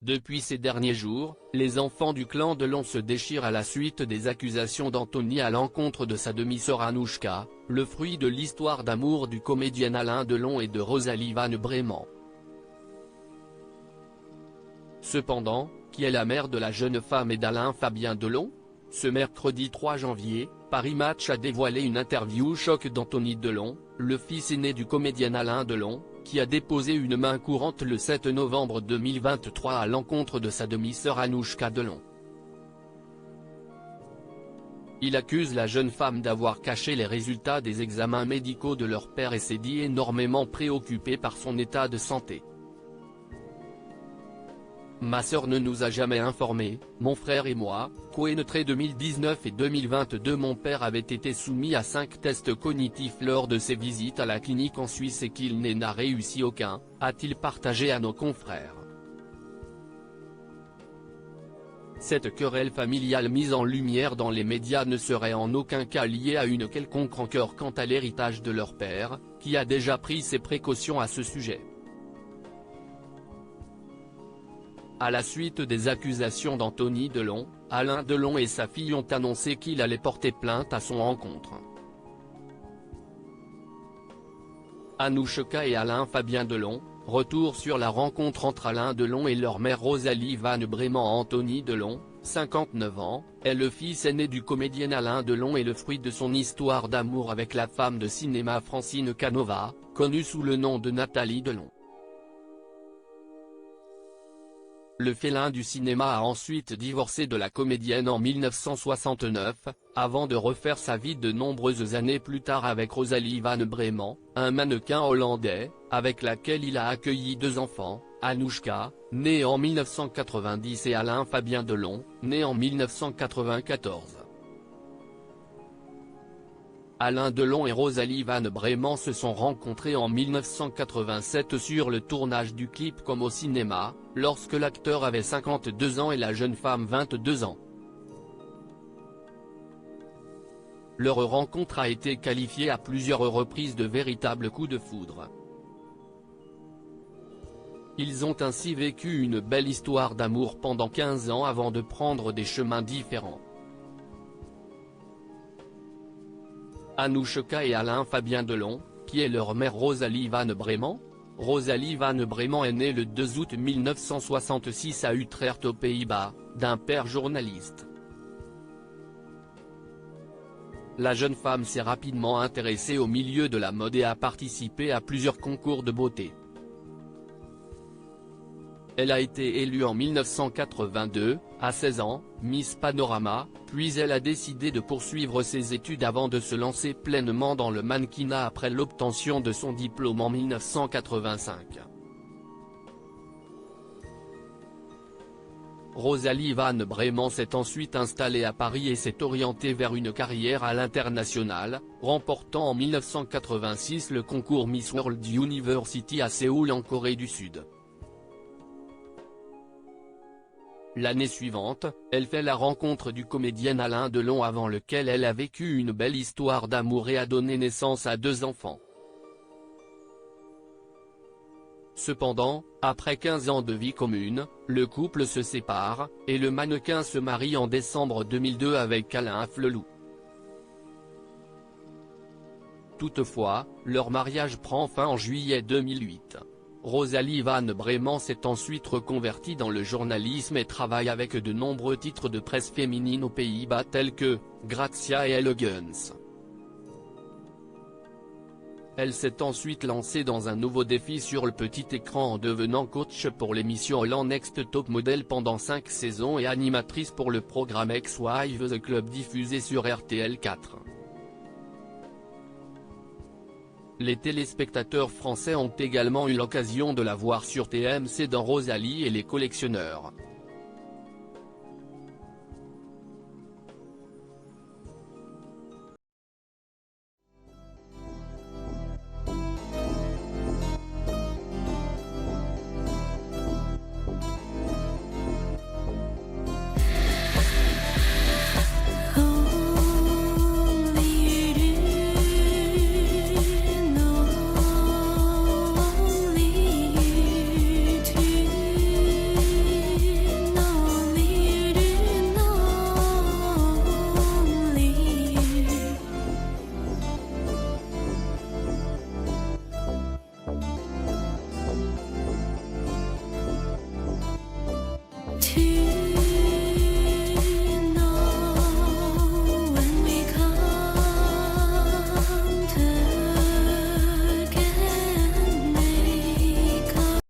Depuis ces derniers jours, les enfants du clan Delon se déchirent à la suite des accusations d'Anthony à l'encontre de sa demi-sœur Anouchka, le fruit de l'histoire d'amour du comédien Alain Delon et de Rosalie Van Breeman. Cependant, qui est la mère de la jeune femme et d'Alain Fabien Delon? Ce mercredi 3 janvier, Paris Match a dévoilé une interview choc d'Anthony Delon, le fils aîné du comédien Alain Delon, qui a déposé une main courante le 7 novembre 2023 à l'encontre de sa demi-sœur Anouchka Delon. Il accuse la jeune femme d'avoir caché les résultats des examens médicaux de leur père et s'est dit énormément préoccupé par son état de santé. Ma sœur ne nous a jamais informés, mon frère et moi, qu'entre 2019 et 2022 mon père avait été soumis à 5 tests cognitifs lors de ses visites à la clinique en Suisse et qu'il n'a réussi aucun, a-t-il partagé à nos confrères. Cette querelle familiale mise en lumière dans les médias ne serait en aucun cas liée à une quelconque rancœur quant à l'héritage de leur père, qui a déjà pris ses précautions à ce sujet. À la suite des accusations d'Anthony Delon, Alain Delon et sa fille ont annoncé qu'il allait porter plainte à son encontre. Anouchka et Alain Fabien Delon, retour sur la rencontre entre Alain Delon et leur mère Rosalie Van Breeman. Anthony Delon, 59 ans, est le fils aîné du comédien Alain Delon et le fruit de son histoire d'amour avec la femme de cinéma Francine Canova, connue sous le nom de Nathalie Delon. Le félin du cinéma a ensuite divorcé de la comédienne en 1969, avant de refaire sa vie de nombreuses années plus tard avec Rosalie Van Breeman, un mannequin hollandais, avec laquelle il a accueilli 2 enfants, Anouchka, née en 1990 et Alain Fabien Delon, né en 1994. Alain Delon et Rosalie Van Breeman se sont rencontrés en 1987 sur le tournage du clip Comme au cinéma, lorsque l'acteur avait 52 ans et la jeune femme 22 ans. Leur rencontre a été qualifiée à plusieurs reprises de véritable coup de foudre. Ils ont ainsi vécu une belle histoire d'amour pendant 15 ans avant de prendre des chemins différents. Anouchka et Alain Fabien Delon, qui est leur mère Rosalie Van Breeman? Rosalie Van Breeman est née le 2 août 1966 à Utrecht aux Pays-Bas, d'un père journaliste. La jeune femme s'est rapidement intéressée au milieu de la mode et a participé à plusieurs concours de beauté. Elle a été élue en 1982, à 16 ans, Miss Panorama, puis elle a décidé de poursuivre ses études avant de se lancer pleinement dans le mannequinat après l'obtention de son diplôme en 1985. Rosalie Van Breeman s'est ensuite installée à Paris et s'est orientée vers une carrière à l'international, remportant en 1986 le concours Miss World University à Séoul en Corée du Sud. L'année suivante, elle fait la rencontre du comédien Alain Delon avant lequel elle a vécu une belle histoire d'amour et a donné naissance à 2 enfants. Cependant, après 15 ans de vie commune, le couple se sépare, et le mannequin se marie en décembre 2002 avec Alain Flelou. Toutefois, leur mariage prend fin en juillet 2008. Rosalie Van Breeman s'est ensuite reconvertie dans le journalisme et travaille avec de nombreux titres de presse féminine aux Pays-Bas tels que Grazia et Elegance. Elle s'est ensuite lancée dans un nouveau défi sur le petit écran en devenant coach pour l'émission Holland Next Top Model pendant 5 saisons et animatrice pour le programme Ex-Wives The Club diffusé sur RTL 4. Les téléspectateurs français ont également eu l'occasion de la voir sur TMC dans Rosalie et les collectionneurs.